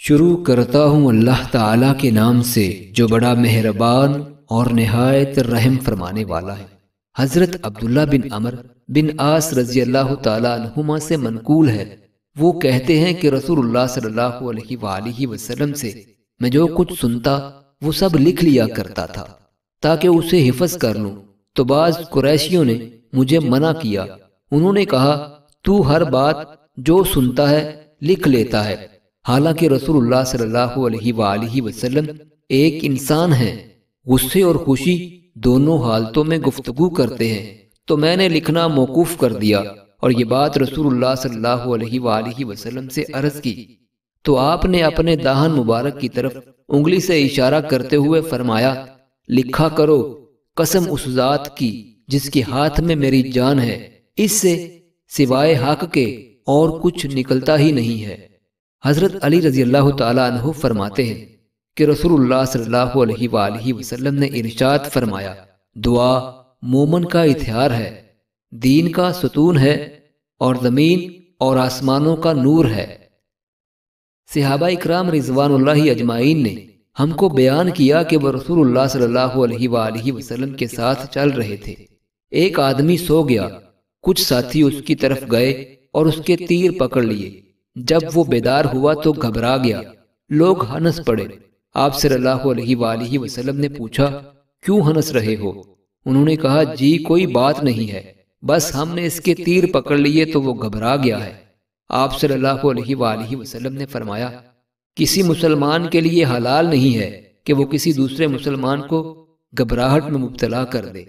شروع کرتا ہوں اللہ تعالیٰ کے نام سے جو بڑا مہربان اور نہایت رحم فرمانے والا ہے۔ حضرت عبداللہ بن عمر بن عاص رضی اللہ تعالیٰ عنہما سے منقول ہے، وہ کہتے ہیں کہ رسول اللہ صلی اللہ علیہ وآلہ وسلم سے میں جو کچھ سنتا وہ سب لکھ لیا کرتا تھا تاکہ اسے حفظ کر لوں، تو بعض قریشیوں نے مجھے منع کیا۔ انہوں نے کہا تو ہر بات جو سنتا ہے لکھ لیتا ہے، حالانکہ رسول اللہ صلی اللہ علیہ وآلہ وسلم ایک انسان ہے، غصے اور خوشی دونوں حالتوں میں گفتگو کرتے ہیں۔ تو میں نے لکھنا موقوف کر دیا اور یہ بات رسول اللہ صلی اللہ علیہ وآلہ وسلم سے عرض کی، تو آپ نے اپنے داہن مبارک کی طرف انگلی سے اشارہ کرتے ہوئے فرمایا، لکھا کرو، قسم اس ذات کی جس کے ہاتھ میں میری جان ہے، اس سے سوائے حق کے اور کچھ نکلتا ہی نہیں ہے۔ حضرت علی رضی اللہ تعالیٰ عنہ فرماتے ہیں کہ رسول اللہ صلی اللہ علیہ وآلہ وسلم نے ارشاد فرمایا، دعا مومن کا ہتھیار ہے، دین کا ستون ہے اور زمین اور آسمانوں کا نور ہے۔ صحابہ اکرام رضوان اللہ اجمعین نے ہم کو بیان کیا کہ وہ رسول اللہ صلی اللہ علیہ وآلہ وسلم کے ساتھ چل رہے تھے۔ ایک آدمی سو گیا، کچھ ساتھی اس کی طرف گئے اور اس کے تیر پکڑ لیے۔ جب وہ بیدار ہوا تو گھبرا گیا، لوگ ہنس پڑے۔ آپ صلی اللہ علیہ وآلہ وسلم نے پوچھا، کیوں ہنس رہے ہو؟ انہوں نے کہا، جی کوئی بات نہیں ہے، بس ہم نے اس کے تیر پکڑ لیے تو وہ گھبرا گیا ہے۔ آپ صلی اللہ علیہ وآلہ وسلم نے فرمایا، کسی مسلمان کے لیے حلال نہیں ہے کہ وہ کسی دوسرے مسلمان کو گھبراہٹ میں مبتلا کر دے۔